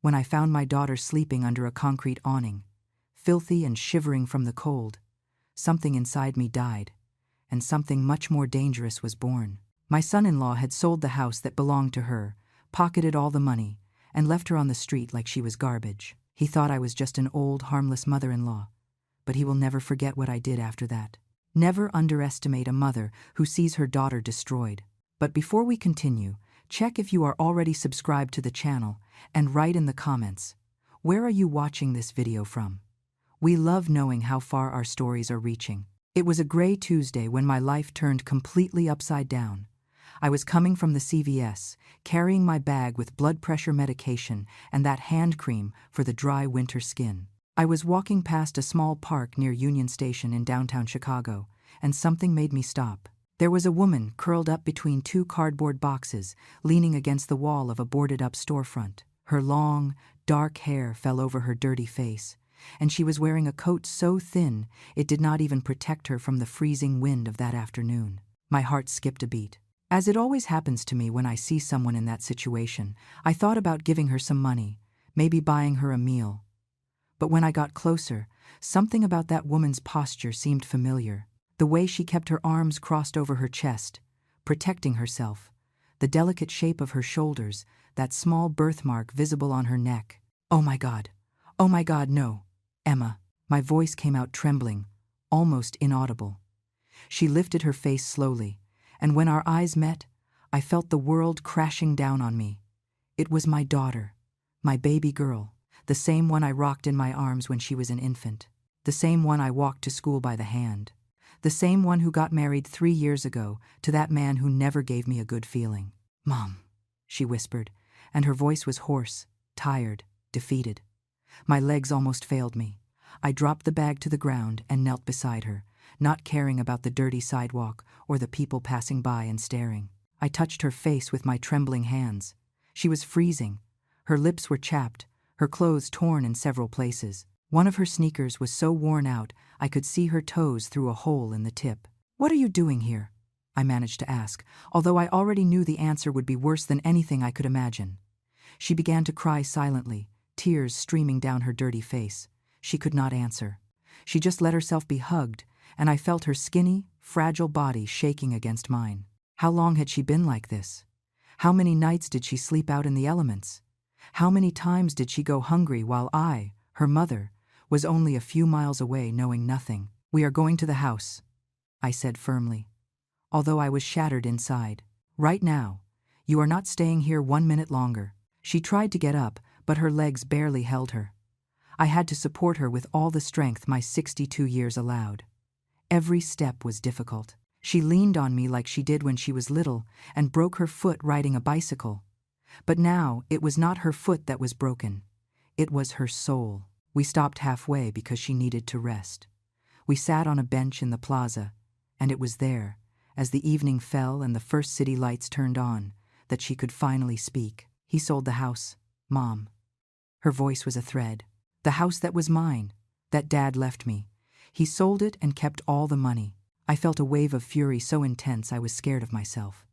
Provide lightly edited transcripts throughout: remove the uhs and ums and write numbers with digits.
When I found my daughter sleeping under a concrete awning, filthy and shivering from the cold, something inside me died, and something much more dangerous was born. My son-in-law had sold the house that belonged to her, pocketed all the money, and left her on the street like she was garbage. He thought I was just an old, harmless mother-in-law, but he will never forget what I did after that. Never underestimate a mother who sees her daughter destroyed. But before we continue, check if you are already subscribed to the channel and write in the comments, where are you watching this video from? We love knowing how far our stories are reaching. It was a gray Tuesday when my life turned completely upside down. I was coming from the CVS, carrying my bag with blood pressure medication and that hand cream for the dry winter skin. I was walking past a small park near Union Station in downtown Chicago, and something made me stop. There was a woman curled up between two cardboard boxes, leaning against the wall of a boarded-up storefront. Her long, dark hair fell over her dirty face, and she was wearing a coat so thin it did not even protect her from the freezing wind of that afternoon. My heart skipped a beat. As it always happens to me when I see someone in that situation, I thought about giving her some money, maybe buying her a meal. But when I got closer, something about that woman's posture seemed familiar. The way she kept her arms crossed over her chest, protecting herself, the delicate shape of her shoulders, that small birthmark visible on her neck. Oh my God, no, Emma. My voice came out trembling, almost inaudible. She lifted her face slowly, and when our eyes met, I felt the world crashing down on me. It was my daughter, my baby girl, the same one I rocked in my arms when she was an infant, the same one I walked to school by the hand, the same one who got married 3 years ago to that man who never gave me a good feeling. "Mom," she whispered, and her voice was hoarse, tired, defeated. My legs almost failed me. I dropped the bag to the ground and knelt beside her, not caring about the dirty sidewalk or the people passing by and staring. I touched her face with my trembling hands. She was freezing. Her lips were chapped, her clothes torn in several places. One of her sneakers was so worn out I could see her toes through a hole in the tip. "What are you doing here?" I managed to ask, although I already knew the answer would be worse than anything I could imagine. She began to cry silently, tears streaming down her dirty face. She could not answer. She just let herself be hugged, and I felt her skinny, fragile body shaking against mine. How long had she been like this? How many nights did she sleep out in the elements? How many times did she go hungry while I, her mother, was only a few miles away knowing nothing? "We are going to the house," I said firmly, although I was shattered inside. "Right now. You are not staying here 1 minute longer." She tried to get up, but her legs barely held her. I had to support her with all the strength my 62 years allowed. Every step was difficult. She leaned on me like she did when she was little and broke her foot riding a bicycle. But now it was not her foot that was broken. It was her soul. We stopped halfway because she needed to rest. We sat on a bench in the plaza, and it was there, as the evening fell and the first city lights turned on, that she could finally speak. "He sold the house, Mom." Her voice was a thread. "The house that was mine, that Dad left me. He sold it and kept all the money." I felt a wave of fury so intense I was scared of myself.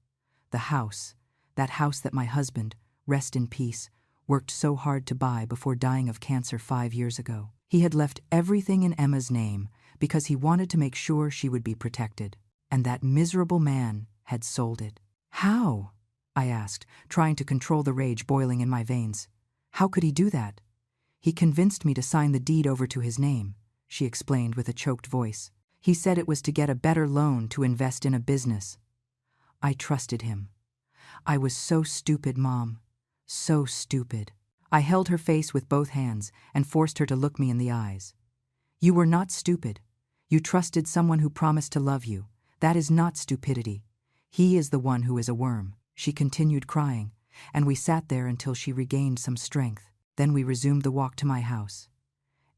The house, that house that my husband, rest in peace, worked so hard to buy before dying of cancer 5 years ago. He had left everything in Emma's name because he wanted to make sure she would be protected. And that miserable man had sold it. "How?" I asked, trying to control the rage boiling in my veins. "How could he do that?" "He convinced me to sign the deed over to his name," she explained with a choked voice. "He said it was to get a better loan to invest in a business." I trusted him. I was so stupid, Mom. So stupid. I held her face with both hands and forced her to look me in the eyes. "You were not stupid. You trusted someone who promised to love you. That is not stupidity. He is the one who is a worm." She continued crying, and we sat there until she regained some strength. Then we resumed the walk to my house.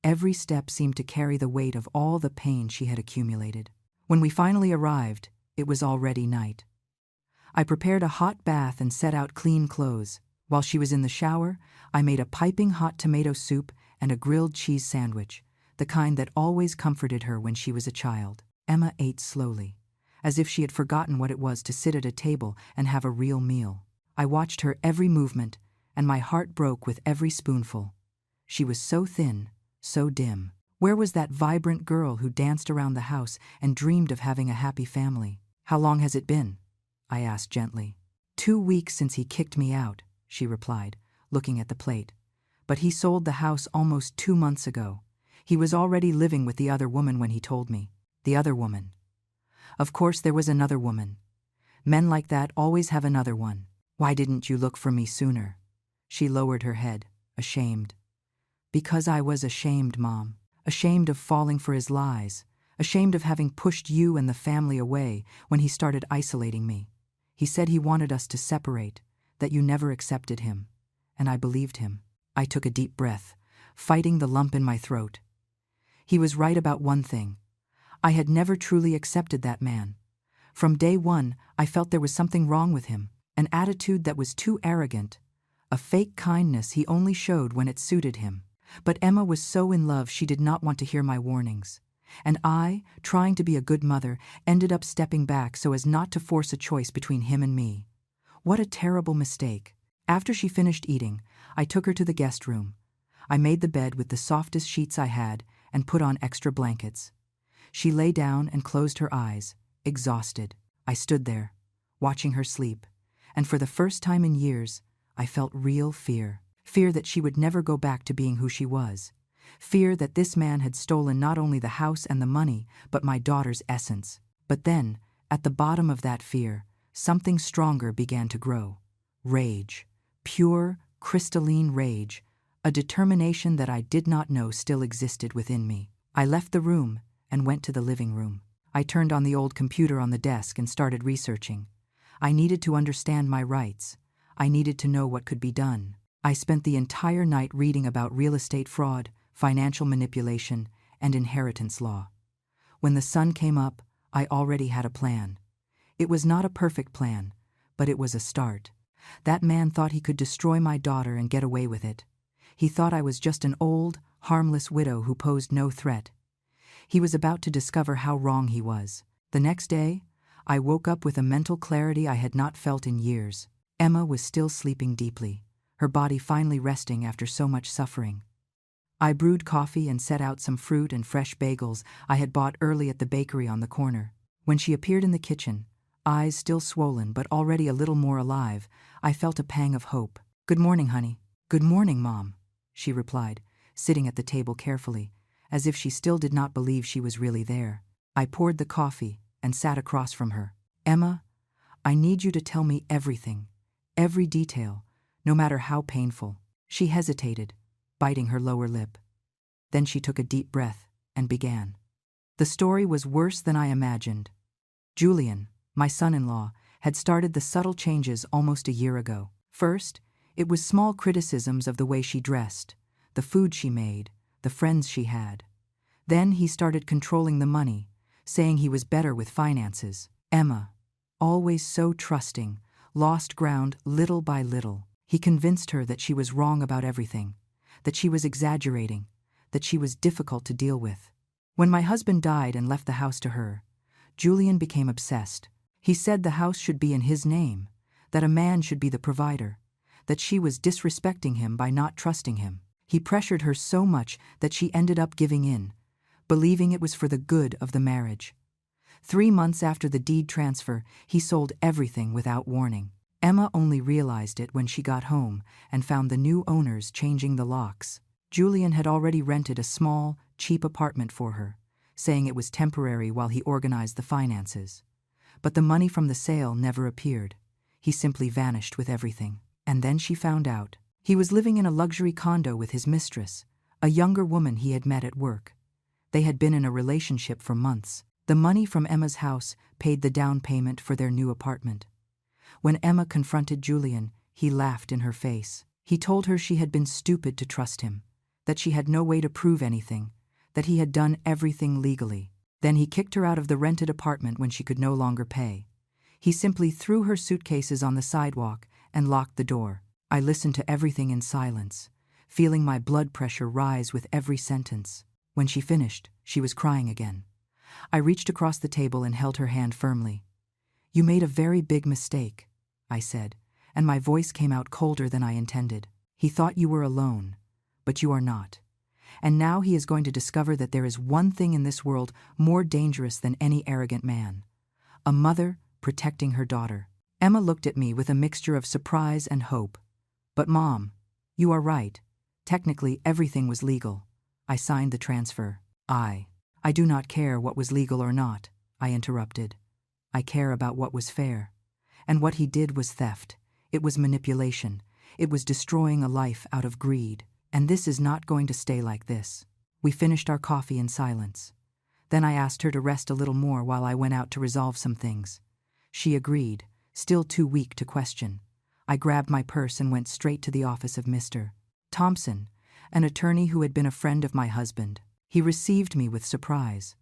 Every step seemed to carry the weight of all the pain she had accumulated. When we finally arrived, it was already night. I prepared a hot bath and set out clean clothes. While she was in the shower, I made a piping hot tomato soup and a grilled cheese sandwich, the kind that always comforted her when she was a child. Emma ate slowly, as if she had forgotten what it was to sit at a table and have a real meal. I watched her every movement, and my heart broke with every spoonful. She was so thin, so dim. Where was that vibrant girl who danced around the house and dreamed of having a happy family? "How long has it been?" I asked gently. 2 weeks since he kicked me out," she replied, looking at the plate. "But he sold the house almost 2 months ago. He was already living with the other woman when he told me." "The other woman?" "Of course there was another woman. Men like that always have another one. Why didn't you look for me sooner?" She lowered her head, ashamed. "Because I was ashamed, Mom. Ashamed of falling for his lies. Ashamed of having pushed you and the family away when he started isolating me. He said he wanted us to separate, that you never accepted him. And I believed him." I took a deep breath, fighting the lump in my throat. He was right about one thing. I had never truly accepted that man. From day one, I felt there was something wrong with him, an attitude that was too arrogant, a fake kindness he only showed when it suited him. But Emma was so in love she did not want to hear my warnings. And I, trying to be a good mother, ended up stepping back so as not to force a choice between him and me. What a terrible mistake. After she finished eating, I took her to the guest room. I made the bed with the softest sheets I had and put on extra blankets. She lay down and closed her eyes, exhausted. I stood there, watching her sleep, and for the first time in years, I felt real fear. Fear that she would never go back to being who she was. Fear that this man had stolen not only the house and the money, but my daughter's essence. But then, at the bottom of that fear, something stronger began to grow. Rage. Pure, crystalline rage. A determination that I did not know still existed within me. I left the room and went to the living room. I turned on the old computer on the desk and started researching. I needed to understand my rights. I needed to know what could be done. I spent the entire night reading about real estate fraud, financial manipulation, and inheritance law. When the sun came up, I already had a plan. It was not a perfect plan, but it was a start. That man thought he could destroy my daughter and get away with it. He thought I was just an old, harmless widow who posed no threat. He was about to discover how wrong he was. The next day, I woke up with a mental clarity I had not felt in years. Emma was still sleeping deeply, her body finally resting after so much suffering. I brewed coffee and set out some fruit and fresh bagels I had bought early at the bakery on the corner. When she appeared in the kitchen, eyes still swollen but already a little more alive, I felt a pang of hope. "Good morning, honey." "Good morning, Mom," she replied, sitting at the table carefully, as if she still did not believe she was really there. I poured the coffee and sat across from her. "Emma, I need you to tell me everything, every detail, no matter how painful." She hesitated, biting her lower lip. Then she took a deep breath and began. The story was worse than I imagined. Julian, my son-in-law, had started the subtle changes almost a year ago. First, it was small criticisms of the way she dressed, the food she made, the friends she had. Then he started controlling the money, saying he was better with finances. Emma, always so trusting, lost ground little by little. He convinced her that she was wrong about everything, that she was exaggerating, that she was difficult to deal with. When my husband died and left the house to her, Julian became obsessed. He said the house should be in his name, that a man should be the provider, that she was disrespecting him by not trusting him. He pressured her so much that she ended up giving in, believing it was for the good of the marriage. 3 months after the deed transfer, he sold everything without warning. Emma only realized it when she got home and found the new owners changing the locks. Julian had already rented a small, cheap apartment for her, saying it was temporary while he organized the finances. But the money from the sale never appeared. He simply vanished with everything. And then she found out. He was living in a luxury condo with his mistress, a younger woman he had met at work. They had been in a relationship for months. The money from Emma's house paid the down payment for their new apartment. When Emma confronted Julian, he laughed in her face. He told her she had been stupid to trust him, that she had no way to prove anything, that he had done everything legally. Then he kicked her out of the rented apartment when she could no longer pay. He simply threw her suitcases on the sidewalk and locked the door. I listened to everything in silence, feeling my blood pressure rise with every sentence. When she finished, she was crying again. I reached across the table and held her hand firmly. "You made a very big mistake," I said, and my voice came out colder than I intended. He thought you were alone, but you are not. And now he is going to discover that there is one thing in this world more dangerous than any arrogant man: a mother protecting her daughter. Emma looked at me with a mixture of surprise and hope. But Mom, you are right. Technically, everything was legal. I signed the transfer. I do not care what was legal or not, I interrupted. I care about what was fair. And what he did was theft. It was manipulation. It was destroying a life out of greed. And this is not going to stay like this. We finished our coffee in silence. Then I asked her to rest a little more while I went out to resolve some things. She agreed, still too weak to question. I grabbed my purse and went straight to the office of Mr. Thompson, an attorney who had been a friend of my husband. He received me with surprise.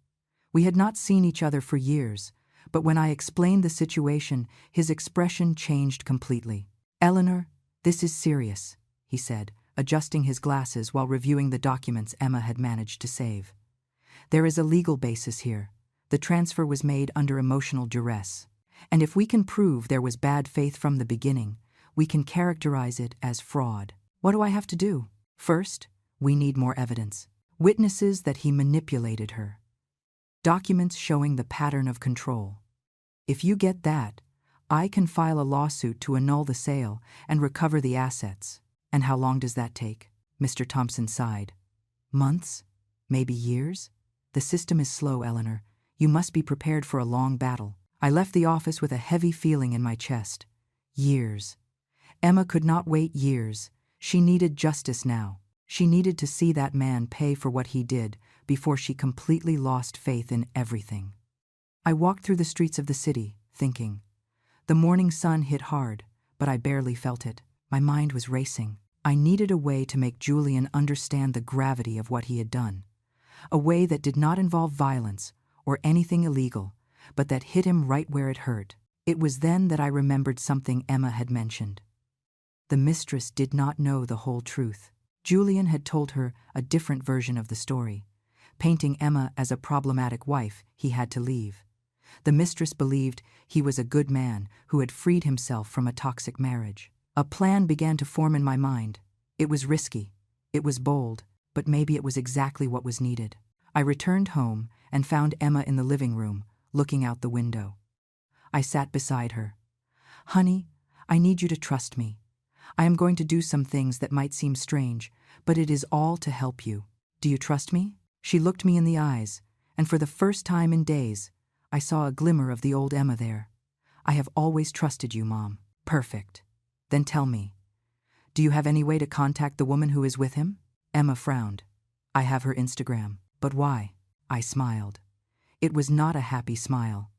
We had not seen each other for years, but when I explained the situation, his expression changed completely. "Eleanor, this is serious," he said, adjusting his glasses while reviewing the documents Emma had managed to save. "There is a legal basis here. The transfer was made under emotional duress. And if we can prove there was bad faith from the beginning, we can characterize it as fraud. What do I have to do? First, we need more evidence. Witnesses that he manipulated her. Documents showing the pattern of control. If you get that, I can file a lawsuit to annul the sale and recover the assets." "And how long does that take?" Mr. Thompson sighed. "Months? Maybe years? The system is slow, Eleanor. You must be prepared for a long battle." I left the office with a heavy feeling in my chest. Years. Emma could not wait years. She needed justice now. She needed to see that man pay for what he did before she completely lost faith in everything. I walked through the streets of the city, thinking. The morning sun hit hard, but I barely felt it. My mind was racing. I needed a way to make Julian understand the gravity of what he had done. A way that did not involve violence or anything illegal, but that hit him right where it hurt. It was then that I remembered something Emma had mentioned. The mistress did not know the whole truth. Julian had told her a different version of the story. Painting Emma as a problematic wife he had to leave. The mistress believed he was a good man who had freed himself from a toxic marriage. A plan began to form in my mind. It was risky. It was bold, but maybe it was exactly what was needed. I returned home and found Emma in the living room, looking out the window. I sat beside her. "Honey, I need you to trust me. I am going to do some things that might seem strange, but it is all to help you. Do you trust me?" She looked me in the eyes, and for the first time in days, I saw a glimmer of the old Emma there. "I have always trusted you, Mom." "Perfect. Then tell me, do you have any way to contact the woman who is with him?" Emma frowned. "I have her Instagram." "But why?" I smiled. It was not a happy smile.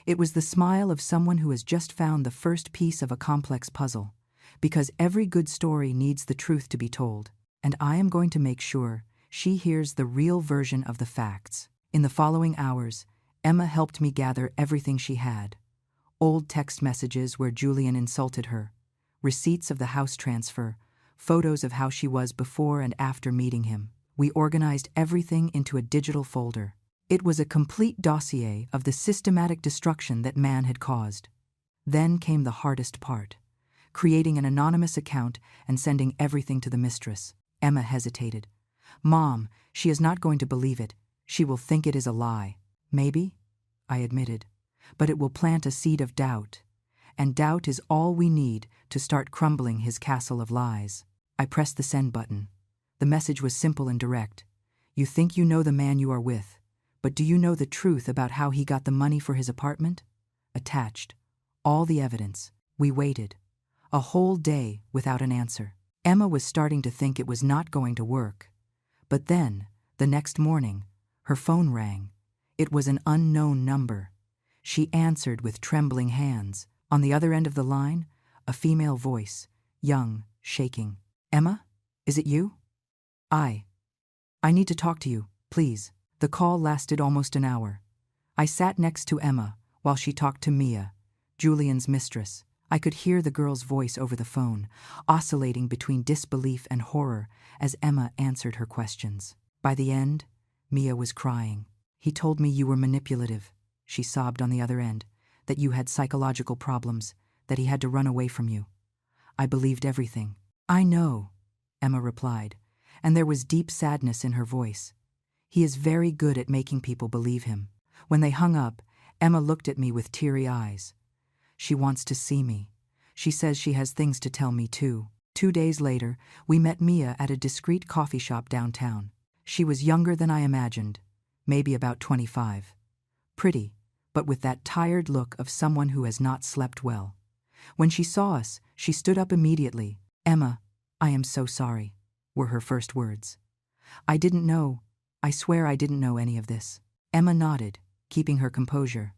It was the smile of someone who has just found the first piece of a complex puzzle. Because every good story needs the truth to be told, and I am going to make sure she hears the real version of the facts. In the following hours, Emma helped me gather everything she had. Old text messages where Julian insulted her, receipts of the house transfer, photos of how she was before and after meeting him. We organized everything into a digital folder. It was a complete dossier of the systematic destruction that man had caused. Then came the hardest part. Creating an anonymous account and sending everything to the mistress. Emma hesitated. "Mom, she is not going to believe it. She will think it is a lie." "Maybe," I admitted, "but it will plant a seed of doubt. And doubt is all we need to start crumbling his castle of lies." I pressed the send button. The message was simple and direct. "You think you know the man you are with, but do you know the truth about how he got the money for his apartment?" Attached. All the evidence. We waited. A whole day without an answer. Emma was starting to think it was not going to work. But then, the next morning, her phone rang. It was an unknown number. She answered with trembling hands. On the other end of the line, a female voice, young, shaking. "Emma, is it you?" I need to talk to you, please." The call lasted almost an hour. I sat next to Emma while she talked to Mia, Julian's mistress. I could hear the girl's voice over the phone, oscillating between disbelief and horror as Emma answered her questions. By the end, Mia was crying. "He told me you were manipulative," she sobbed on the other end, "that you had psychological problems, that he had to run away from you. I believed everything. I know, Emma replied, and there was deep sadness in her voice. He is very good at making people believe him. When they hung up, Emma looked at me with teary eyes. She wants to see me. She says she has things to tell me too. 2 days later, we met Mia at a discreet coffee shop downtown. She was younger than I imagined, maybe about 25. Pretty, but with that tired look of someone who has not slept well. When she saw us, she stood up immediately. "Emma, I am so sorry," were her first words. "I didn't know. I swear I didn't know any of this." Emma nodded, keeping her composure.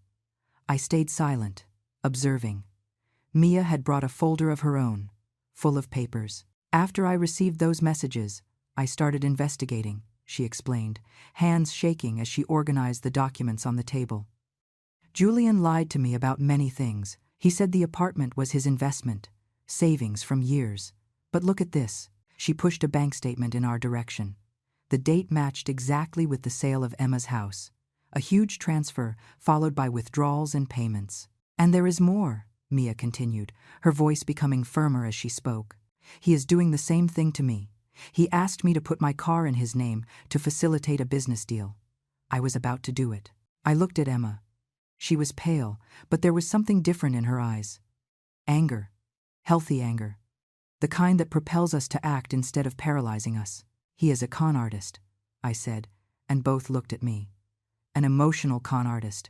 I stayed silent, observing. Mia had brought a folder of her own, full of papers. "After I received those messages, I started investigating," she explained, hands shaking as she organized the documents on the table. "Julian lied to me about many things. He said the apartment was his investment, savings from years. But look at this." She pushed a bank statement in our direction. The date matched exactly with the sale of Emma's house. A huge transfer, followed by withdrawals and payments. "And there is more," Mia continued, her voice becoming firmer as she spoke. "He is doing the same thing to me. He asked me to put my car in his name to facilitate a business deal. I was about to do it." I looked at Emma. She was pale, but there was something different in her eyes. Anger. Healthy anger. The kind that propels us to act instead of paralyzing us. "He is a con artist," I said, and both looked at me. "An emotional con artist.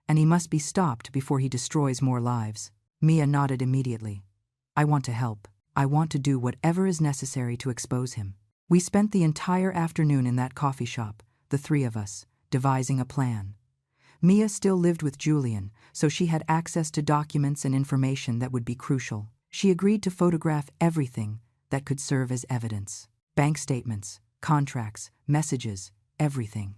And he must be stopped before he destroys more lives." Mia nodded immediately. "I want to help. I want to do whatever is necessary to expose him." We spent the entire afternoon in that coffee shop, the three of us, devising a plan. Mia still lived with Julian, so she had access to documents and information that would be crucial. She agreed to photograph everything that could serve as evidence. Bank statements, contracts, messages, everything.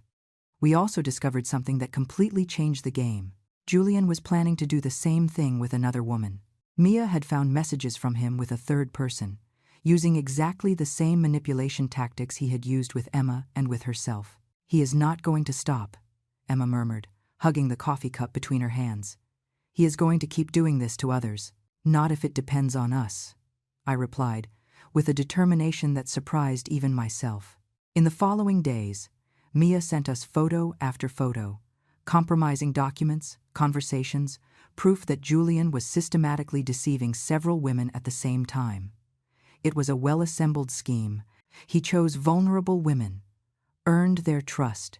We also discovered something that completely changed the game. Julian was planning to do the same thing with another woman. Mia had found messages from him with a third person, using exactly the same manipulation tactics he had used with Emma and with herself. "He is not going to stop," Emma murmured, hugging the coffee cup between her hands. "He is going to keep doing this to others." "Not if it depends on us," I replied, with a determination that surprised even myself. In the following days, Mia sent us photo after photo, compromising documents, conversations, proof that Julian was systematically deceiving several women at the same time. It was a well-assembled scheme. He chose vulnerable women, earned their trust,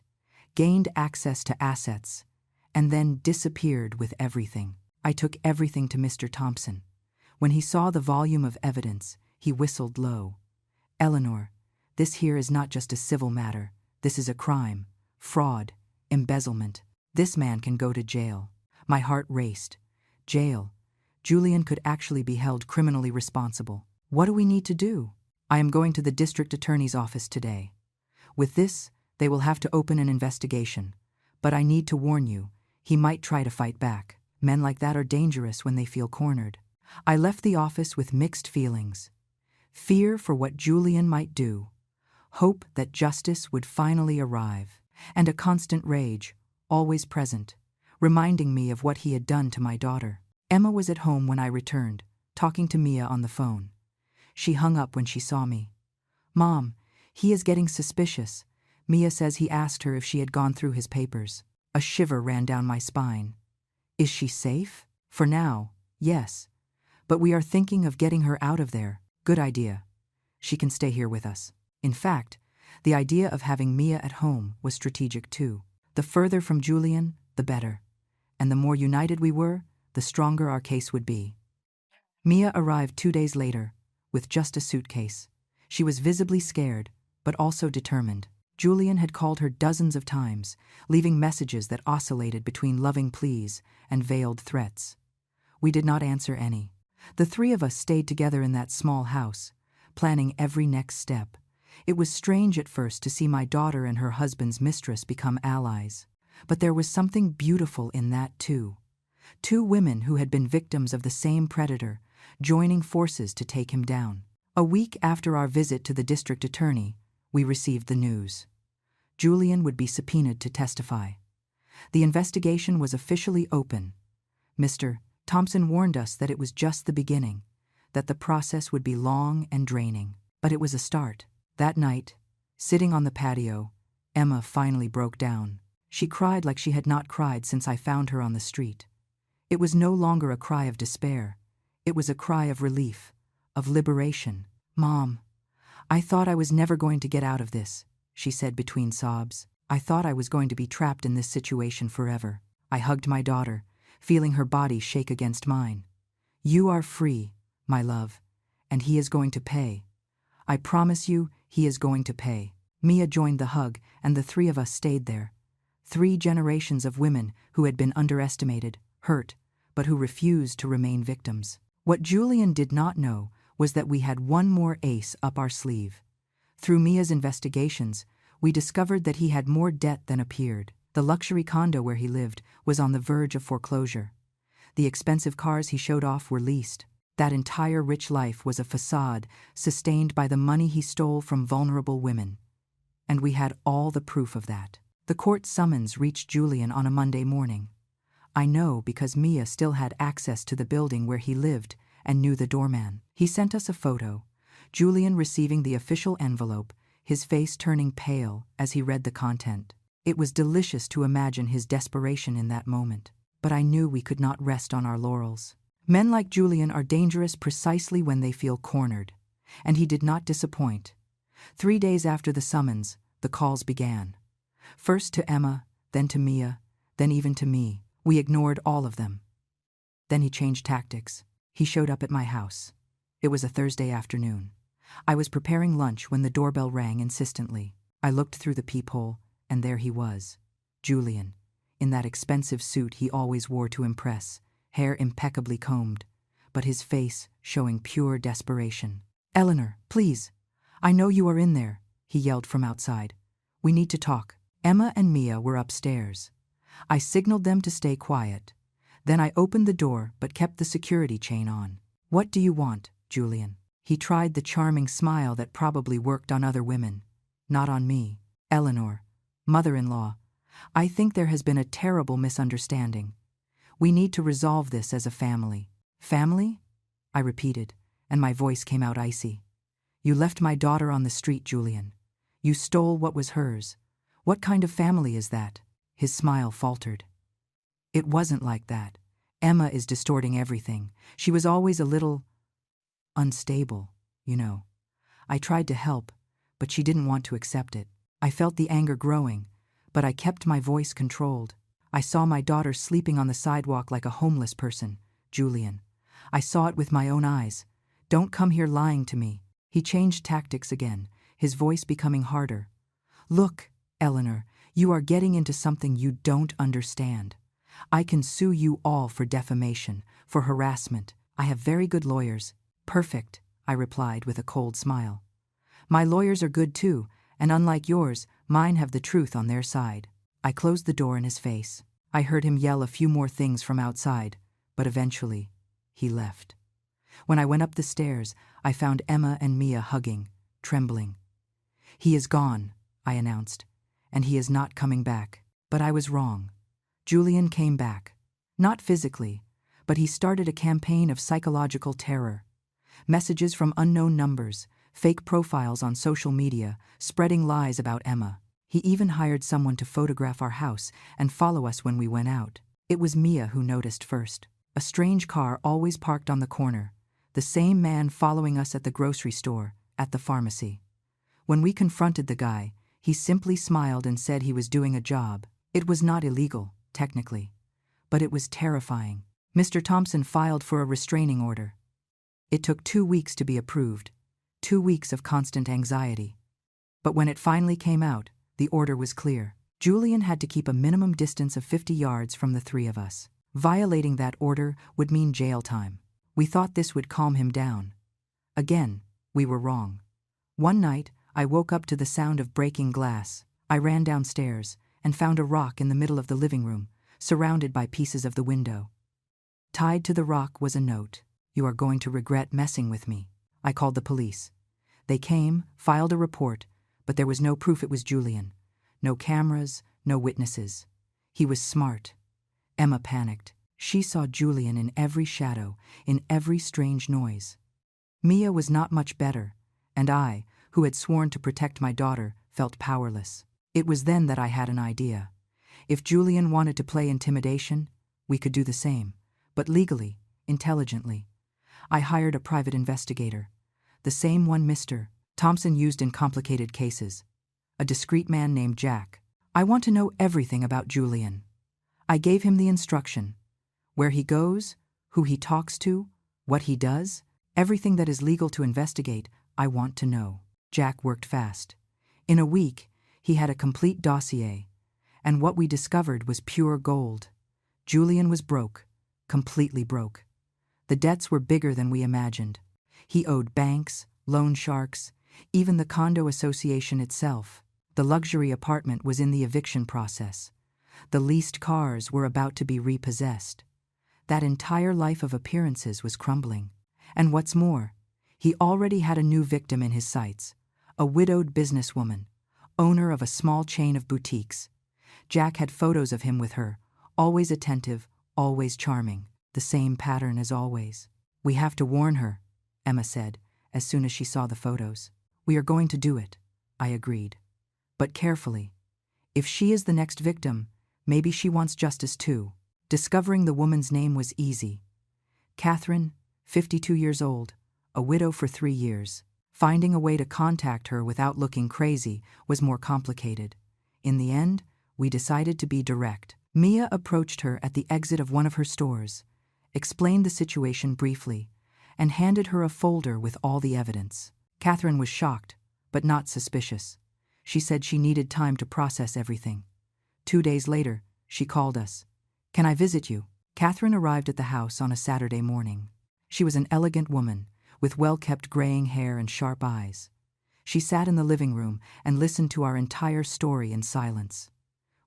gained access to assets, and then disappeared with everything. I took everything to Mr. Thompson. When he saw the volume of evidence, he whistled low. "Eleanor, this here is not just a civil matter. This is a crime, fraud, embezzlement. This man can go to jail." My heart raced. Jail. Julian could actually be held criminally responsible. What do we need to do? "I am going to the district attorney's office today. With this, they will have to open an investigation. But I need to warn you, he might try to fight back. Men like that are dangerous when they feel cornered." I left the office with mixed feelings. Fear for what Julian might do, hope that justice would finally arrive, and a constant rage, always present, reminding me of what he had done to my daughter. Emma was at home when I returned, talking to Mia on the phone. She hung up when she saw me. "Mom, he is getting suspicious. Mia says he asked her if she had gone through his papers." A shiver ran down my spine. "Is she safe?" "For now, yes. But we are thinking of getting her out of there." "Good idea. She can stay here with us." In fact, the idea of having Mia at home was strategic too. The further from Julian, the better. And the more united we were, the stronger our case would be. Mia arrived 2 days later, with just a suitcase. She was visibly scared, but also determined. Julian had called her dozens of times, leaving messages that oscillated between loving pleas and veiled threats. We did not answer any. The three of us stayed together in that small house, planning every next step. It was strange at first to see my daughter and her husband's mistress become allies. But there was something beautiful in that too. 2 women who had been victims of the same predator, joining forces to take him down. A week after our visit to the district attorney, we received the news. Julian would be subpoenaed to testify. The investigation was officially open. Mr. Thompson warned us that it was just the beginning. that the process would be long and draining. But it was a start. That night, sitting on the patio, Emma finally broke down. She cried like she had not cried since I found her on the street. It was no longer a cry of despair. It was a cry of relief, of liberation. "Mom, I thought I was never going to get out of this," she said between sobs. "I thought I was going to be trapped in this situation forever." I hugged my daughter, feeling her body shake against mine. "You are free, my love, and he is going to pay. I promise you, he is going to pay." Mia joined the hug, and the three of us stayed there. 3 generations of women who had been underestimated, hurt, but who refused to remain victims. What Julian did not know was that we had one more ace up our sleeve. Through Mia's investigations, we discovered that he had more debt than appeared. The luxury condo where he lived was on the verge of foreclosure. The expensive cars he showed off were leased. That entire rich life was a facade sustained by the money he stole from vulnerable women. And we had all the proof of that. The court summons reached Julian on a Monday morning. I know because Mia still had access to the building where he lived and knew the doorman. He sent us a photo, Julian receiving the official envelope, his face turning pale as he read the content. It was delicious to imagine his desperation in that moment, but I knew we could not rest on our laurels. Men like Julian are dangerous precisely when they feel cornered, and he did not disappoint. 3 days after the summons, the calls began. First to Emma, then to Mia, then even to me. We ignored all of them. Then he changed tactics. He showed up at my house. It was a Thursday afternoon. I was preparing lunch when the doorbell rang insistently. I looked through the peephole, and there he was, Julian, in that expensive suit he always wore to impress, hair impeccably combed, but his face showing pure desperation. "Eleanor, please. I know you are in there," he yelled from outside. "We need to talk." Emma and Mia were upstairs. I signaled them to stay quiet. Then I opened the door but kept the security chain on. "What do you want, Julian?" He tried the charming smile that probably worked on other women, not on me. "Eleanor, mother-in-law, I think there has been a terrible misunderstanding. We need to resolve this as a family." "Family?" I repeated, and my voice came out icy. "You left my daughter on the street, Julian. You stole what was hers. What kind of family is that?" His smile faltered. "It wasn't like that. Emma is distorting everything. She was always a little unstable, you know. I tried to help, but she didn't want to accept it." I felt the anger growing, but I kept my voice controlled. "I saw my daughter sleeping on the sidewalk like a homeless person, Julian. I saw it with my own eyes. Don't come here lying to me." He changed tactics again, his voice becoming harder. "Look, Eleanor, you are getting into something you don't understand. I can sue you all for defamation, for harassment. I have very good lawyers." "Perfect," I replied with a cold smile. "My lawyers are good too, and unlike yours, mine have the truth on their side." I closed the door in his face. I heard him yell a few more things from outside, but eventually, he left. When I went up the stairs, I found Emma and Mia hugging, trembling. "He is gone," I announced, "and he is not coming back." But I was wrong. Julian came back. Not physically, but he started a campaign of psychological terror. Messages from unknown numbers, fake profiles on social media, spreading lies about Emma. He even hired someone to photograph our house and follow us when we went out. It was Mia who noticed first. A strange car always parked on the corner. The same man following us at the grocery store, at the pharmacy. When we confronted the guy, he simply smiled and said he was doing a job. It was not illegal, technically, but it was terrifying. Mr. Thompson filed for a restraining order. It took 2 weeks to be approved, 2 weeks of constant anxiety. But when it finally came out, the order was clear. Julian had to keep a minimum distance of 50 yards from the 3 of us. Violating that order would mean jail time. We thought this would calm him down. Again, we were wrong. One night, I woke up to the sound of breaking glass. I ran downstairs and found a rock in the middle of the living room, surrounded by pieces of the window. Tied to the rock was a note. "You are going to regret messing with me." I called the police. They came, filed a report, but there was no proof it was Julian. No cameras, no witnesses. He was smart. Emma panicked. She saw Julian in every shadow, in every strange noise. Mia was not much better, and I, who had sworn to protect my daughter, felt powerless. It was then that I had an idea. If Julian wanted to play intimidation, we could do the same, but legally, intelligently. I hired a private investigator, the same one Mr. Thompson used in complicated cases, a discreet man named Jack. I want to know everything about Julian. I gave him the instruction: where he goes, who he talks to, what he does, everything that is legal to investigate, I want to know. Jack worked fast. In a week, he had a complete dossier, and what we discovered was pure gold. Julian was broke, completely broke. The debts were bigger than we imagined. He owed banks, loan sharks, even the condo association itself. The luxury apartment was in the eviction process. The leased cars were about to be repossessed. That entire life of appearances was crumbling. And what's more, he already had a new victim in his sights, a widowed businesswoman, owner of a small chain of boutiques. Jack had photos of him with her, always attentive, always charming, the same pattern as always. "We have to warn her," Emma said, as soon as she saw the photos. "We are going to do it," I agreed. "But carefully. If she is the next victim, maybe she wants justice too." Discovering the woman's name was easy. Catherine, 52 years old, a widow for 3 years. Finding a way to contact her without looking crazy was more complicated. In the end, we decided to be direct. Mia approached her at the exit of one of her stores, explained the situation briefly, and handed her a folder with all the evidence. Catherine was shocked, but not suspicious. She said she needed time to process everything. 2 days later, she called us. "Can I visit you?" Catherine arrived at the house on a Saturday morning. She was an elegant woman, with well-kept graying hair and sharp eyes. She sat in the living room and listened to our entire story in silence.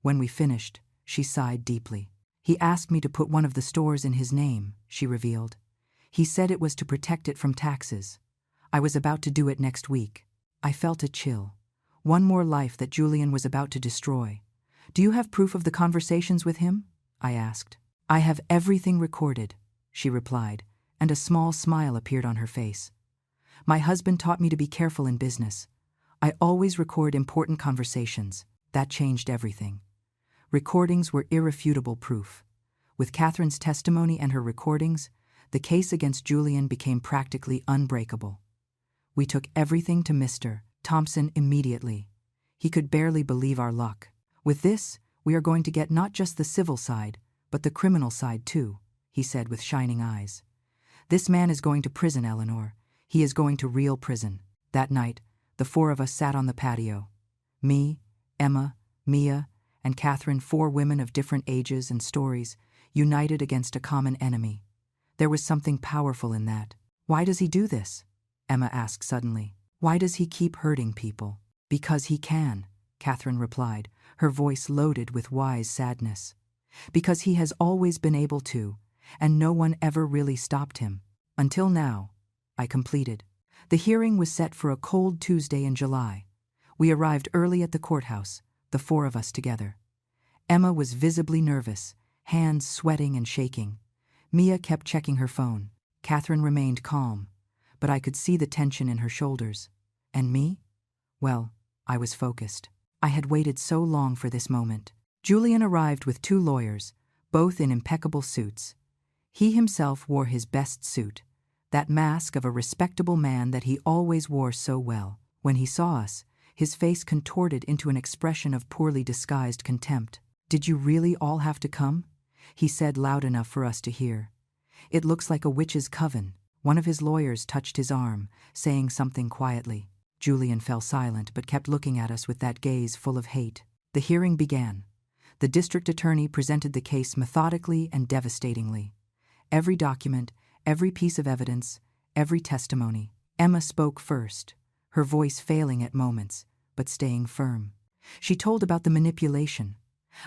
When we finished, she sighed deeply. "He asked me to put one of the stores in his name," she revealed. "He said it was to protect it from taxes. I was about to do it next week." I felt a chill. One more life that Julian was about to destroy. "Do you have proof of the conversations with him?" I asked. "I have everything recorded," she replied, and a small smile appeared on her face. "My husband taught me to be careful in business. I always record important conversations. That changed everything." Recordings were irrefutable proof. With Catherine's testimony and her recordings, the case against Julian became practically unbreakable. We took everything to Mr. Thompson immediately. He could barely believe our luck. "With this, we are going to get not just the civil side, but the criminal side too," he said with shining eyes. "This man is going to prison, Eleanor. He is going to real prison." That night, the 4 of us sat on the patio. Me, Emma, Mia, and Catherine, 4 women of different ages and stories, united against a common enemy. There was something powerful in that. "Why does he do this?" Emma asked suddenly. "Why does he keep hurting people?" "Because he can," Catherine replied, her voice loaded with wise sadness. "Because he has always been able to, and no one ever really stopped him. Until now," I completed. The hearing was set for a cold Tuesday in July. We arrived early at the courthouse, the 4 of us together. Emma was visibly nervous, hands sweating and shaking. Mia kept checking her phone. Catherine remained calm, but I could see the tension in her shoulders. And me? Well, I was focused. I had waited so long for this moment. Julian arrived with 2 lawyers, both in impeccable suits. He himself wore his best suit, that mask of a respectable man that he always wore so well. When he saw us, his face contorted into an expression of poorly disguised contempt. "Did you really all have to come?" he said loud enough for us to hear. "It looks like a witch's coven." One of his lawyers touched his arm, saying something quietly. Julian fell silent but kept looking at us with that gaze full of hate. The hearing began. The district attorney presented the case methodically and devastatingly. Every document, every piece of evidence, every testimony. Emma spoke first, her voice failing at moments, but staying firm. She told about the manipulation,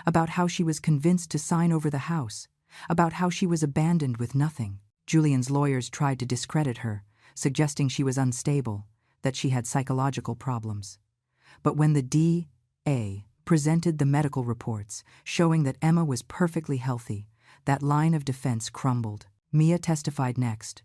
about how she was convinced to sign over the house, about how she was abandoned with nothing. Julian's lawyers tried to discredit her, suggesting she was unstable, that she had psychological problems. But when the DA presented the medical reports showing that Emma was perfectly healthy, that line of defense crumbled. Mia testified next.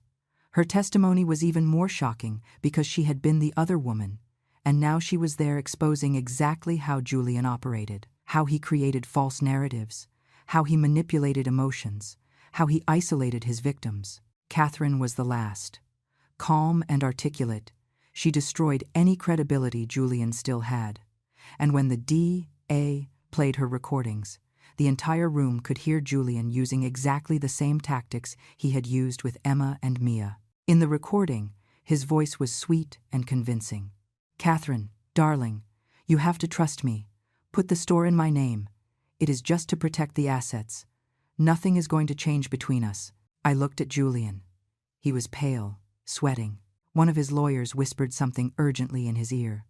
Her testimony was even more shocking because she had been the other woman, and now she was there exposing exactly how Julian operated, how he created false narratives, how he manipulated emotions, how he isolated his victims. Catherine was the last. Calm and articulate, she destroyed any credibility Julian still had. And when the DA played her recordings, the entire room could hear Julian using exactly the same tactics he had used with Emma and Mia. In the recording, his voice was sweet and convincing. "Catherine, darling, you have to trust me. Put the store in my name. It is just to protect the assets. Nothing is going to change between us." I looked at Julian. He was pale, sweating. One of his lawyers whispered something urgently in his ear.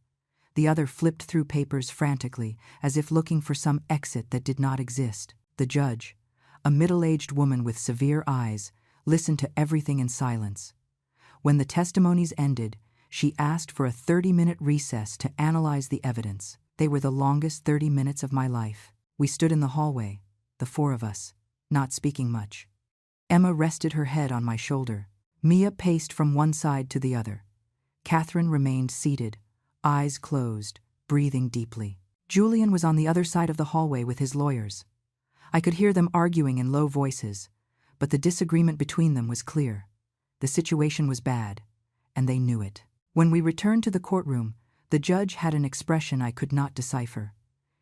The other flipped through papers frantically, as if looking for some exit that did not exist. The judge, a middle-aged woman with severe eyes, listened to everything in silence. When the testimonies ended, she asked for a 30-minute recess to analyze the evidence. They were the longest 30 minutes of my life. We stood in the hallway, the four of us, not speaking much. Emma rested her head on my shoulder. Mia paced from one side to the other. Catherine remained seated, eyes closed, breathing deeply. Julian was on the other side of the hallway with his lawyers. I could hear them arguing in low voices, but the disagreement between them was clear. The situation was bad, and they knew it. When we returned to the courtroom, the judge had an expression I could not decipher.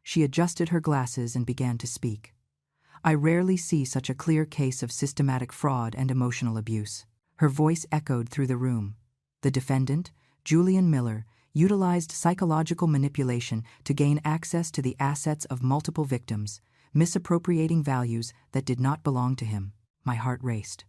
She adjusted her glasses and began to speak. I rarely see such a clear case of systematic fraud and emotional abuse. Her voice echoed through the room. The defendant, Julian Miller, utilized psychological manipulation to gain access to the assets of multiple victims, misappropriating values that did not belong to him. My heart raced.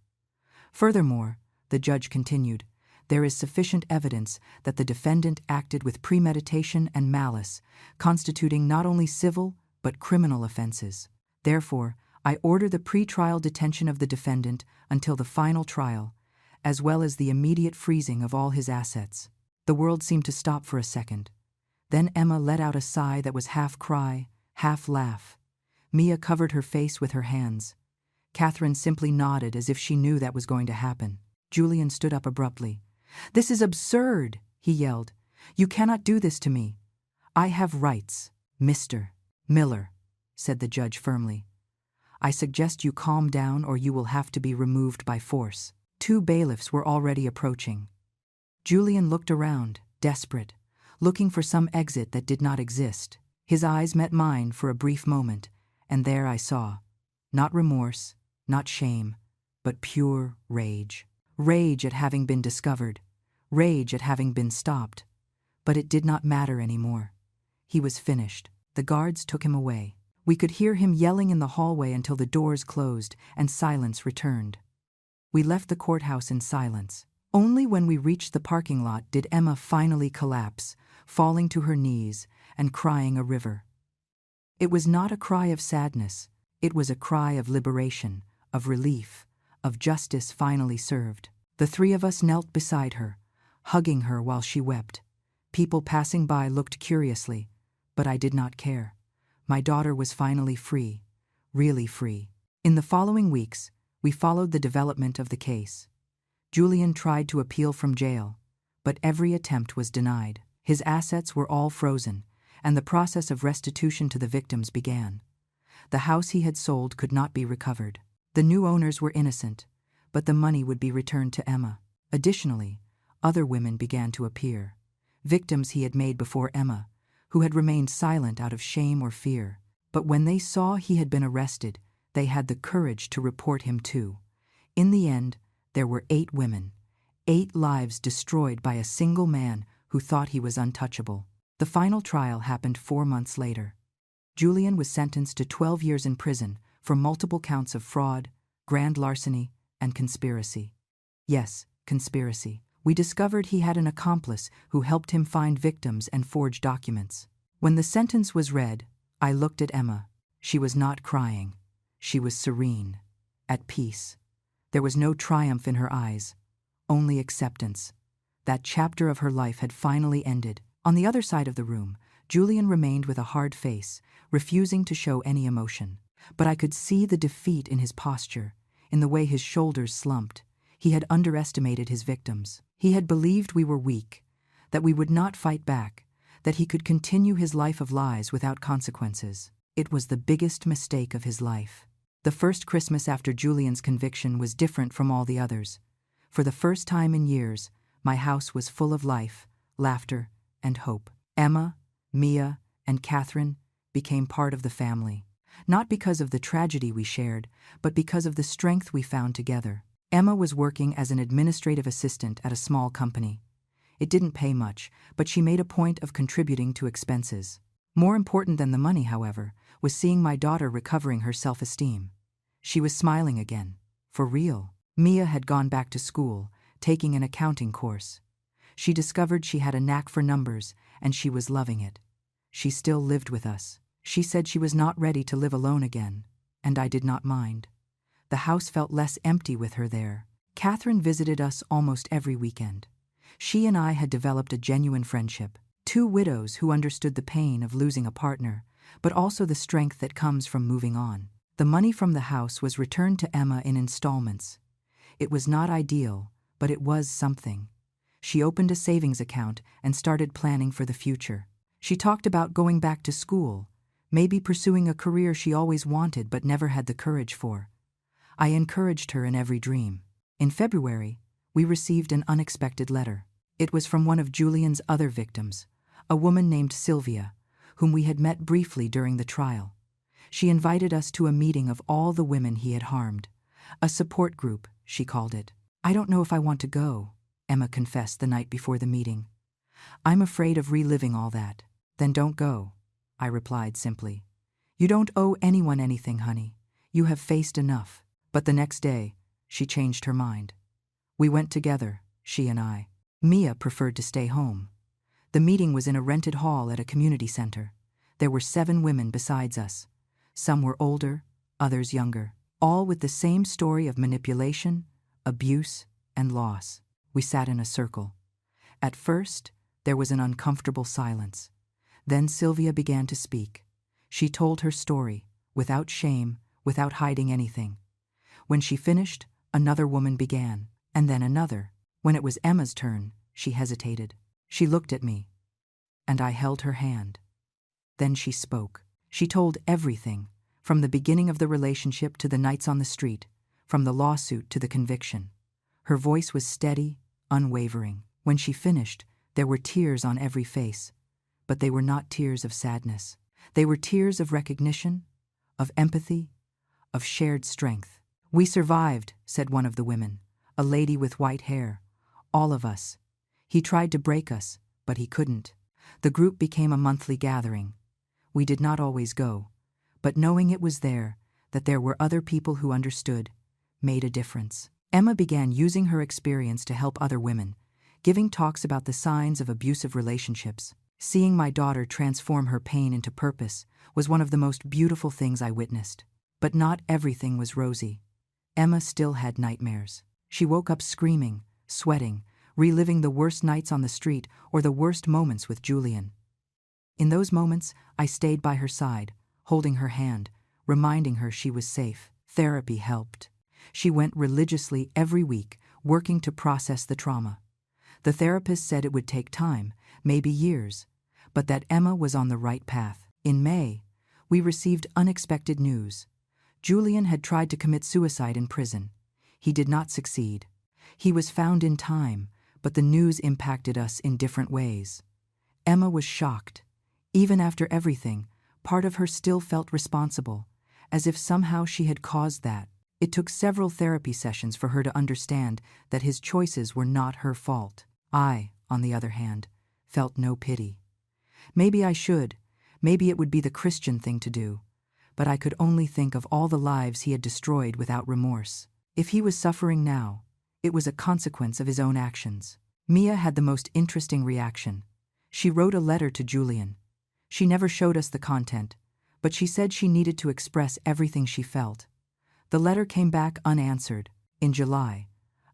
Furthermore, the judge continued, there is sufficient evidence that the defendant acted with premeditation and malice, constituting not only civil but criminal offenses. Therefore, I order the pre-trial detention of the defendant until the final trial, as well as the immediate freezing of all his assets. The world seemed to stop for a second. Then Emma let out a sigh that was half cry, half laugh. Mia covered her face with her hands. Catherine simply nodded as if she knew that was going to happen. Julian stood up abruptly. "This is absurd," he yelled. "You cannot do this to me. I have rights." "Mr. Miller," said the judge firmly, "I suggest you calm down or you will have to be removed by force." 2 bailiffs were already approaching. Julian looked around, desperate, looking for some exit that did not exist. His eyes met mine for a brief moment, and there I saw, not remorse, not shame, but pure rage. Rage at having been discovered, rage at having been stopped. But it did not matter anymore. He was finished. The guards took him away. We could hear him yelling in the hallway until the doors closed and silence returned. We left the courthouse in silence. Only when we reached the parking lot did Emma finally collapse, falling to her knees and crying a river. It was not a cry of sadness. It was a cry of liberation, of relief, of justice finally served. The 3 of us knelt beside her, hugging her while she wept. People passing by looked curiously, but I did not care. My daughter was finally free, really free. In the following weeks, we followed the development of the case. Julian tried to appeal from jail, but every attempt was denied. His assets were all frozen, and the process of restitution to the victims began. The house he had sold could not be recovered. The new owners were innocent, but the money would be returned to Emma. Additionally, other women began to appear, victims he had made before Emma, who had remained silent out of shame or fear. But when they saw he had been arrested, they had the courage to report him too. In the end, there were 8 women, 8 lives destroyed by a single man who thought he was untouchable. The final trial happened 4 months later. Julian was sentenced to 12 years in prison for multiple counts of fraud, grand larceny, and conspiracy. Yes, conspiracy. We discovered he had an accomplice who helped him find victims and forge documents. When the sentence was read, I looked at Emma. She was not crying. She was serene, at peace. There was no triumph in her eyes, only acceptance. That chapter of her life had finally ended. On the other side of the room, Julian remained with a hard face, refusing to show any emotion. But I could see the defeat in his posture, in the way his shoulders slumped. He had underestimated his victims. He had believed we were weak, that we would not fight back, that he could continue his life of lies without consequences. It was the biggest mistake of his life. The first Christmas after Julian's conviction was different from all the others. For the first time in years, my house was full of life, laughter, and hope. Emma, Mia, and Catherine became part of the family. Not because of the tragedy we shared, but because of the strength we found together. Emma was working as an administrative assistant at a small company. It didn't pay much, but she made a point of contributing to expenses. More important than the money, however, was seeing my daughter recovering her self-esteem. She was smiling again, for real. Mia had gone back to school, taking an accounting course. She discovered she had a knack for numbers, and she was loving it. She still lived with us. She said she was not ready to live alone again, and I did not mind. The house felt less empty with her there. Catherine visited us almost every weekend. She and I had developed a genuine friendship. Two widows who understood the pain of losing a partner, but also the strength that comes from moving on. The money from the house was returned to Emma in installments. It was not ideal, but it was something. She opened a savings account and started planning for the future. She talked about going back to school, maybe pursuing a career she always wanted but never had the courage for. I encouraged her in every dream. In February, we received an unexpected letter. It was from one of Julian's other victims, a woman named Sylvia, whom we had met briefly during the trial. She invited us to a meeting of all the women he had harmed. A support group, she called it. "I don't know if I want to go," Emma confessed the night before the meeting. "I'm afraid of reliving all that." "Then don't go," I replied simply. "You don't owe anyone anything, honey. You have faced enough." But the next day, she changed her mind. We went together, she and I. Mia preferred to stay home. The meeting was in a rented hall at a community center. There were 7 women besides us. Some were older, others younger, all with the same story of manipulation, abuse, and loss. We sat in a circle. At first, there was an uncomfortable silence. Then Sylvia began to speak. She told her story, without shame, without hiding anything. When she finished, another woman began, and then another. When it was Emma's turn, she hesitated. She looked at me, and I held her hand. Then she spoke. She told everything, from the beginning of the relationship to the nights on the street, from the lawsuit to the conviction. Her voice was steady, unwavering. When she finished, there were tears on every face, but they were not tears of sadness. They were tears of recognition, of empathy, of shared strength. "We survived," said one of the women, a lady with white hair. "All of us. He tried to break us, but he couldn't." The group became a monthly gathering. We did not always go, but knowing it was there, that there were other people who understood, made a difference. Emma began using her experience to help other women, giving talks about the signs of abusive relationships. Seeing my daughter transform her pain into purpose was one of the most beautiful things I witnessed. But not everything was rosy. Emma still had nightmares. She woke up screaming, sweating, reliving the worst nights on the street or the worst moments with Julian. In those moments, I stayed by her side, holding her hand, reminding her she was safe. Therapy helped. She went religiously every week, working to process the trauma. The therapist said it would take time, maybe years, but that Emma was on the right path. In May, we received unexpected news. Julian had tried to commit suicide in prison. He did not succeed. He was found in time, but the news impacted us in different ways. Emma was shocked. Even after everything, part of her still felt responsible, as if somehow she had caused that. It took several therapy sessions for her to understand that his choices were not her fault. I, on the other hand, felt no pity. Maybe I should. Maybe it would be the Christian thing to do. But I could only think of all the lives he had destroyed without remorse. If he was suffering now, it was a consequence of his own actions. Mia had the most interesting reaction. She wrote a letter to Julian. She never showed us the content, but she said she needed to express everything she felt. The letter came back unanswered. In July,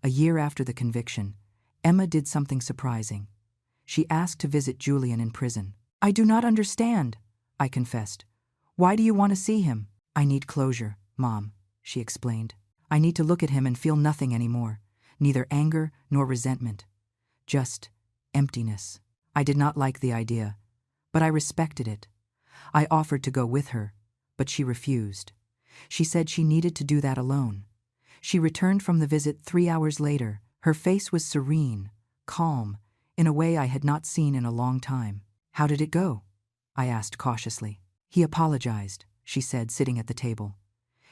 a year after the conviction, Emma did something surprising. She asked to visit Julian in prison. "I do not understand," I confessed. "Why do you want to see him?" "I need closure, Mom," she explained. "I need to look at him and feel nothing anymore. neither anger nor resentment, just emptiness. I did not like the idea, but I respected it. I offered to go with her, but she refused. She said she needed to do that alone. She returned from the visit 3 hours later. Her face was serene, calm, in a way I had not seen in a long time. "How did it go?" I asked cautiously. "He apologized," she said, sitting at the table.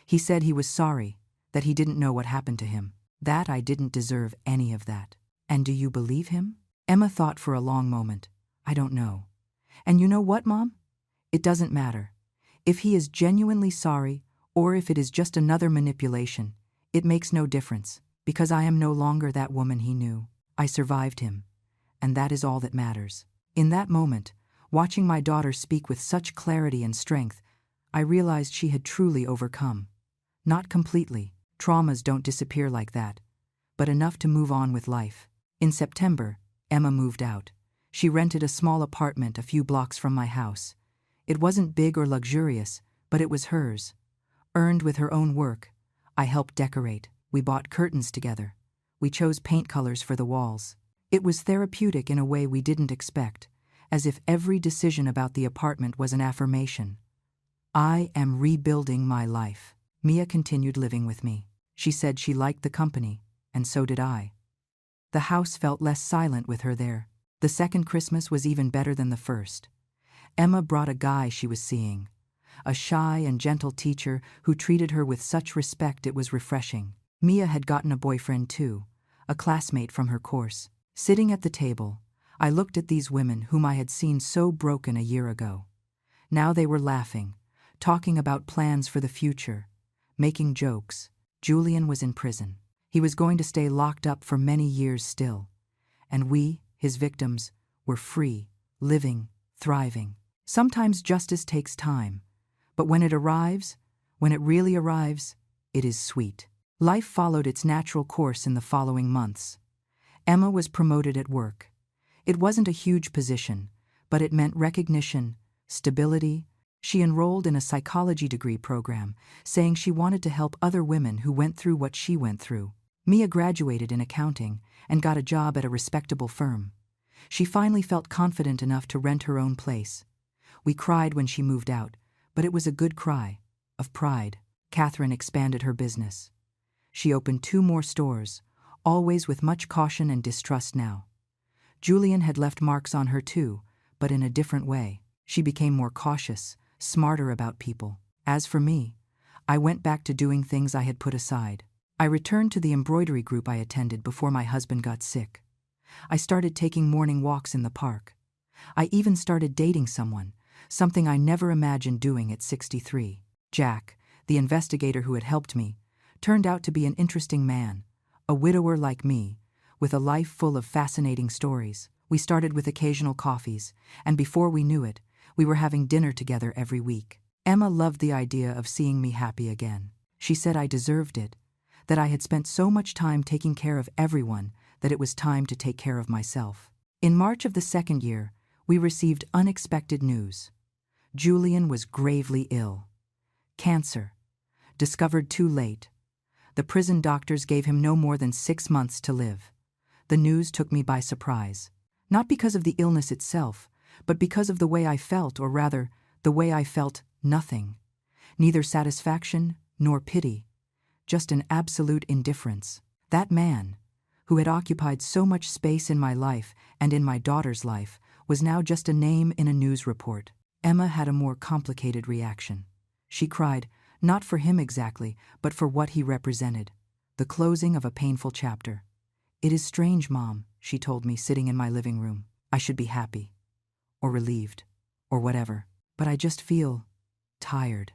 "He said he was sorry, that he didn't know what happened to him. That I didn't deserve any of that." "And do you believe him?" Emma thought for a long moment. "I don't know. And you know what, Mom? It doesn't matter. If he is genuinely sorry, or if it is just another manipulation, it makes no difference, because I am no longer that woman he knew. I survived him, and that is all that matters." In that moment, watching my daughter speak with such clarity and strength, I realized she had truly overcome. Not completely. Traumas don't disappear like that, but enough to move on with life. In September, Emma moved out. She rented a small apartment a few blocks from my house. It wasn't big or luxurious, but it was hers. Earned with her own work. I helped decorate. We bought curtains together. We chose paint colors for the walls. It was therapeutic in a way we didn't expect, as if every decision about the apartment was an affirmation. I am rebuilding my life. Mia continued living with me. She said she liked the company, and so did I. The house felt less silent with her there. The second Christmas was even better than the first. Emma brought a guy she was seeing, a shy and gentle teacher who treated her with such respect it was refreshing. Mia had gotten a boyfriend too, a classmate from her course. Sitting at the table, I looked at these women whom I had seen so broken a year ago. Now they were laughing, talking about plans for the future, making jokes. Julian was in prison. He was going to stay locked up for many years still. And we, his victims, were free, living, thriving. Sometimes justice takes time, but when it arrives, when it really arrives, it is sweet. Life followed its natural course in the following months. Emma was promoted at work. It wasn't a huge position, but it meant recognition, stability. She enrolled in a psychology degree program, saying she wanted to help other women who went through what she went through. Mia graduated in accounting and got a job at a respectable firm. She finally felt confident enough to rent her own place. We cried when she moved out, but it was a good cry, of pride. Catherine expanded her business. She opened 2 more stores, always with much caution and distrust now. Julian had left marks on her too, but in a different way. She became more cautious, smarter about people. As for me, I went back to doing things I had put aside. I returned to the embroidery group I attended before my husband got sick. I started taking morning walks in the park. I even started dating someone, something I never imagined doing at 63. Jack, the investigator who had helped me, turned out to be an interesting man, a widower like me, with a life full of fascinating stories. We started with occasional coffees, and before we knew it, we were having dinner together every week. Emma loved the idea of seeing me happy again. She said I deserved it, that I had spent so much time taking care of everyone that it was time to take care of myself. In March of the second year, we received unexpected news. Julian was gravely ill. Cancer. Discovered too late. The prison doctors gave him no more than 6 months to live. The news took me by surprise. Not because of the illness itself, but because of the way I felt, or rather, the way I felt nothing. Neither satisfaction nor pity. Just an absolute indifference. That man, who had occupied so much space in my life and in my daughter's life, was now just a name in a news report. Emma had a more complicated reaction. She cried, not for him exactly, but for what he represented. The closing of a painful chapter. "It is strange, Mom," she told me sitting in my living room. "I should be happy, or relieved, or whatever, but I just feel tired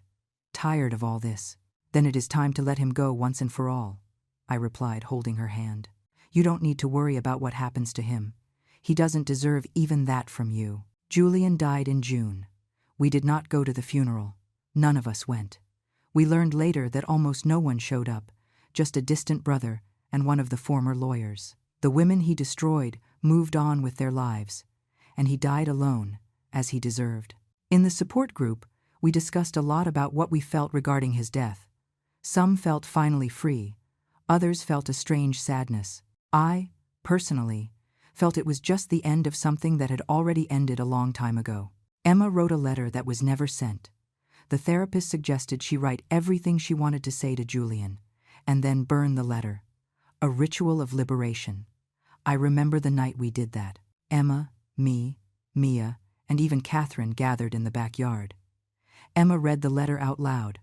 of all this." "Then it is time to let him go once and for all," I replied, holding her hand. "You don't need to worry about what happens to him. He doesn't deserve even that from you." Julian died in June. We did not go to the funeral. None of us went. We learned later that almost no one showed up, just a distant brother and one of the former lawyers. The women he destroyed moved on with their lives, and he died alone, as he deserved. In the support group, we discussed a lot about what we felt regarding his death. Some felt finally free, Others felt a strange sadness. I, personally, felt it was just the end of something that had already ended a long time ago. Emma wrote a letter that was never sent. The therapist suggested she write everything she wanted to say to Julian, and then burn the letter. A ritual of liberation. I remember the night we did that. Emma, me, Mia, and even Catherine gathered in the backyard. Emma read the letter out loud,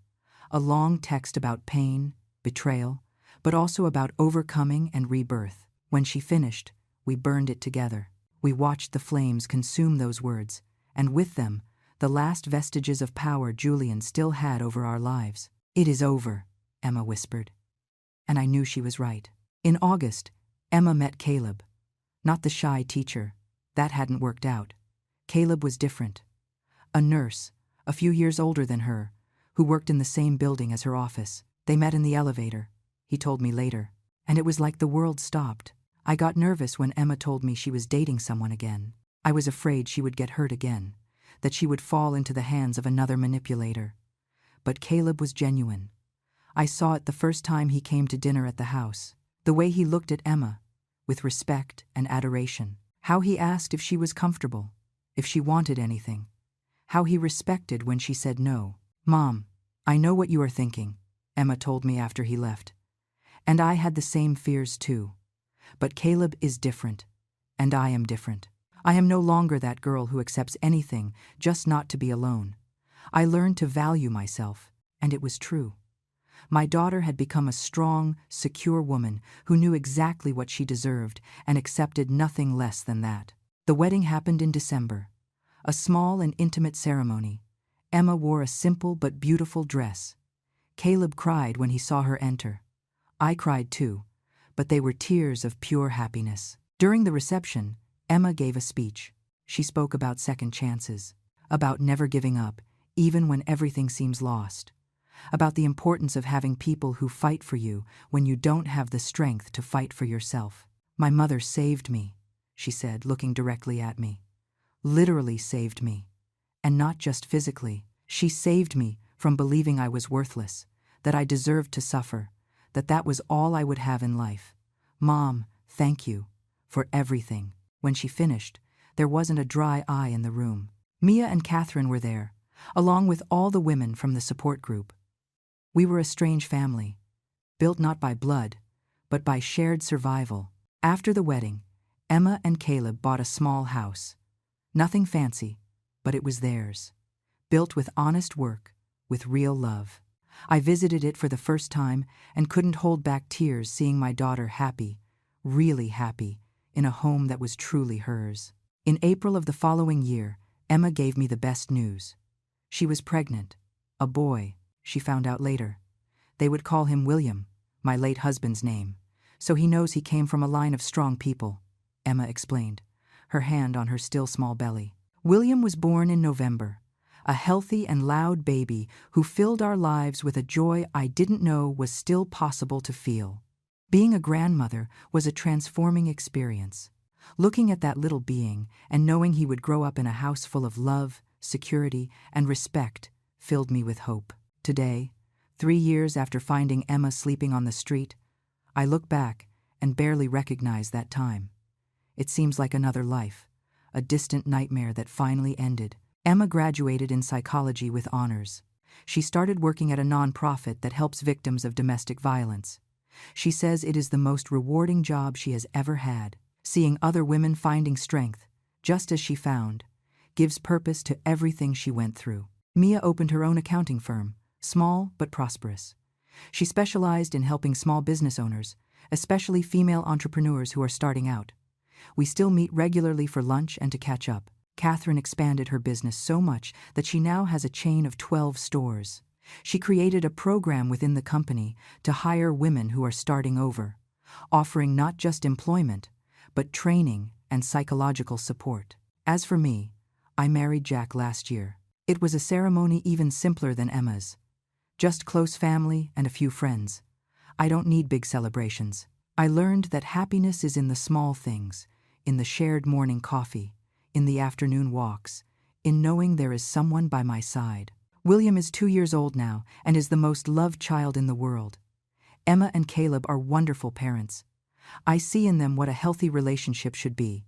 a long text about pain, betrayal, but also about overcoming and rebirth. When she finished, we burned it together. We watched the flames consume those words, and with them, the last vestiges of power Julian still had over our lives. "It is over," Emma whispered. And I knew she was right. In August, Emma met Caleb. Not the shy teacher. That hadn't worked out. Caleb was different. A nurse, a few years older than her, who worked in the same building as her office. They met in the elevator, he told me later, and it was like the world stopped. I got nervous when Emma told me she was dating someone again. I was afraid she would get hurt again, that she would fall into the hands of another manipulator. But Caleb was genuine. I saw it the first time he came to dinner at the house. The way he looked at Emma, with respect and adoration. How he asked if she was comfortable, if she wanted anything. How he respected when she said no. "Mom, I know what you are thinking," Emma told me after he left. And I had the same fears too. But Caleb is different, and I am different. I am no longer that girl who accepts anything just not to be alone. I learned to value myself, and it was true. My daughter had become a strong, secure woman who knew exactly what she deserved and accepted nothing less than that. The wedding happened in December. A small and intimate ceremony. Emma wore a simple but beautiful dress. Caleb cried when he saw her enter. I cried too, but they were tears of pure happiness. During the reception, Emma gave a speech. She spoke about second chances, about never giving up, even when everything seems lost, about the importance of having people who fight for you when you don't have the strength to fight for yourself. "My mother saved me," she said, looking directly at me. "Literally saved me. And not just physically. She saved me from believing I was worthless, that I deserved to suffer, that was all I would have in life. Mom, thank you for everything." When she finished, there wasn't a dry eye in the room. Mia and Catherine were there, along with all the women from the support group. We were a strange family, built not by blood, but by shared survival. After the wedding, Emma and Caleb bought a small house. Nothing fancy, but it was theirs. Built with honest work, with real love. I visited it for the first time and couldn't hold back tears seeing my daughter happy, really happy, in a home that was truly hers. In April of the following year, Emma gave me the best news. She was pregnant. A boy, she found out later. They would call him William, my late husband's name, so he knows he came from a line of strong people, Emma explained, her hand on her still small belly. William was born in November, a healthy and loud baby who filled our lives with a joy I didn't know was still possible to feel. Being a grandmother was a transforming experience. Looking at that little being and knowing he would grow up in a house full of love, security, and respect filled me with hope. Today, 3 years after finding Emma sleeping on the street, I look back and barely recognize that time. It seems like another life, a distant nightmare that finally ended. Emma graduated in psychology with honors. She started working at a nonprofit that helps victims of domestic violence. She says it is the most rewarding job she has ever had. Seeing other women finding strength, just as she found, gives purpose to everything she went through. Mia opened her own accounting firm, small but prosperous. She specialized in helping small business owners, especially female entrepreneurs who are starting out. We still meet regularly for lunch and to catch up. Catherine expanded her business so much that she now has a chain of 12 stores. She created a program within the company to hire women who are starting over, offering not just employment, but training and psychological support. As for me, I married Jack last year. It was a ceremony even simpler than Emma's. Just close family and a few friends. I don't need big celebrations. I learned that happiness is in the small things, in the shared morning coffee, in the afternoon walks, in knowing there is someone by my side. William is 2 years old now and is the most loved child in the world. Emma and Caleb are wonderful parents. I see in them what a healthy relationship should be: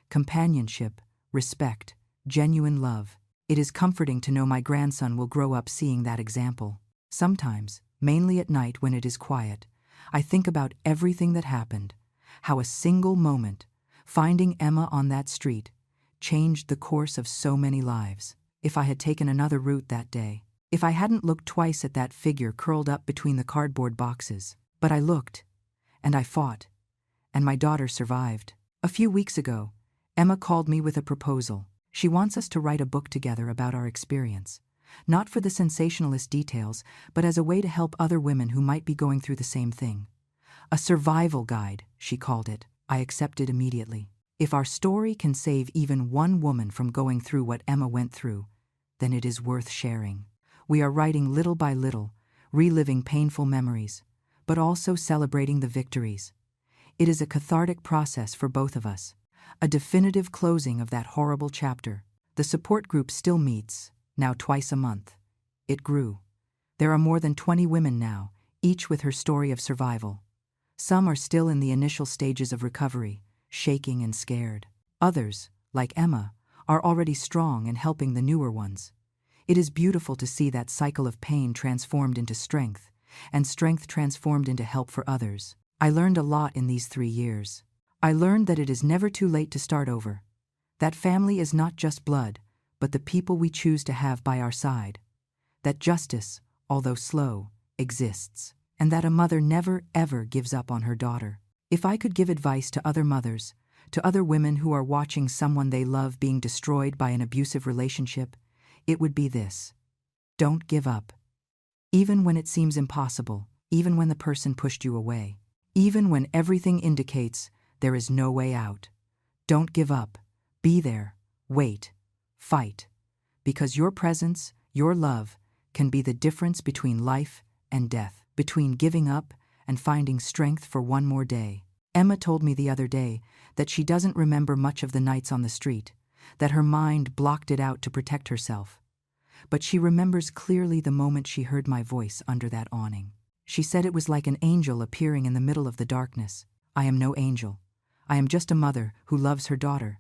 companionship, respect, genuine love. It is comforting to know my grandson will grow up seeing that example. Sometimes, mainly at night when it is quiet, I think about everything that happened, how a single moment, finding Emma on that street, changed the course of so many lives. If I had taken another route that day, if I hadn't looked twice at that figure curled up between the cardboard boxes. But I looked, and I fought, and my daughter survived. A few weeks ago, Emma called me with a proposal. She wants us to write a book together about our experience, not for the sensationalist details, but as a way to help other women who might be going through the same thing. A survival guide, she called it. I accepted immediately. If our story can save even one woman from going through what Emma went through, then it is worth sharing. We are writing little by little, reliving painful memories, but also celebrating the victories. It is a cathartic process for both of us, a definitive closing of that horrible chapter. The support group still meets, now twice a month. It grew. There are more than 20 women now, each with her story of survival. Some are still in the initial stages of recovery, shaking and scared. Others, like Emma, are already strong and helping the newer ones. It is beautiful to see that cycle of pain transformed into strength, and strength transformed into help for others. I learned a lot in these 3 years. I learned that it is never too late to start over. That family is not just blood, but the people we choose to have by our side. That justice, although slow, exists. And that a mother never, ever gives up on her daughter. If I could give advice to other mothers, to other women who are watching someone they love being destroyed by an abusive relationship, it would be this: don't give up. Even when it seems impossible, even when the person pushed you away, even when everything indicates there is no way out, don't give up. Be there, wait, fight. Because your presence, your love, can be the difference between life and death, between giving up and finding strength for one more day. Emma told me the other day that she doesn't remember much of the nights on the street, that her mind blocked it out to protect herself. But she remembers clearly the moment she heard my voice under that awning. She said it was like an angel appearing in the middle of the darkness. I am no angel. I am just a mother who loves her daughter.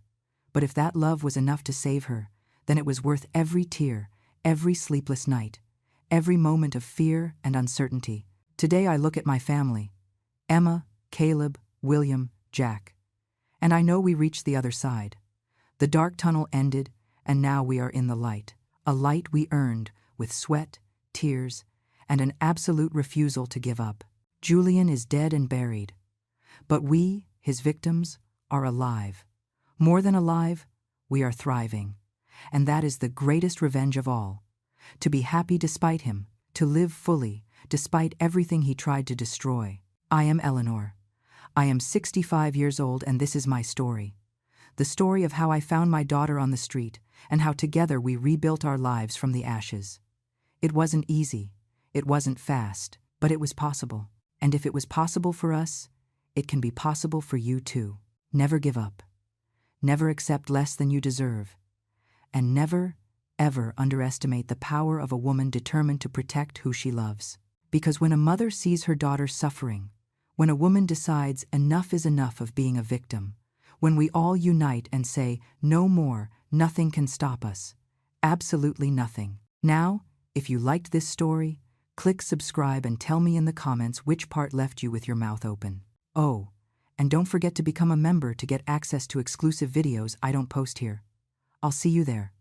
But if that love was enough to save her, then it was worth every tear, every sleepless night, every moment of fear and uncertainty. Today I look at my family: Emma, Caleb, William, Jack. And I know we reached the other side. The dark tunnel ended, and now we are in the light. A light we earned with sweat, tears, and an absolute refusal to give up. Julian is dead and buried. But we, his victims, are alive. More than alive, we are thriving. And that is the greatest revenge of all. To be happy despite him, to live fully, despite everything he tried to destroy. I am Eleanor. I am 65 years old, and this is my story. The story of how I found my daughter on the street, and how together we rebuilt our lives from the ashes. It wasn't easy, it wasn't fast, but it was possible. And if it was possible for us, it can be possible for you too. Never give up. Never accept less than you deserve. And never, ever underestimate the power of a woman determined to protect who she loves. Because when a mother sees her daughter suffering, when a woman decides enough is enough of being a victim, when we all unite and say, no more, nothing can stop us. Absolutely nothing. Now, if you liked this story, click subscribe and tell me in the comments which part left you with your mouth open. Oh, and don't forget to become a member to get access to exclusive videos I don't post here. I'll see you there.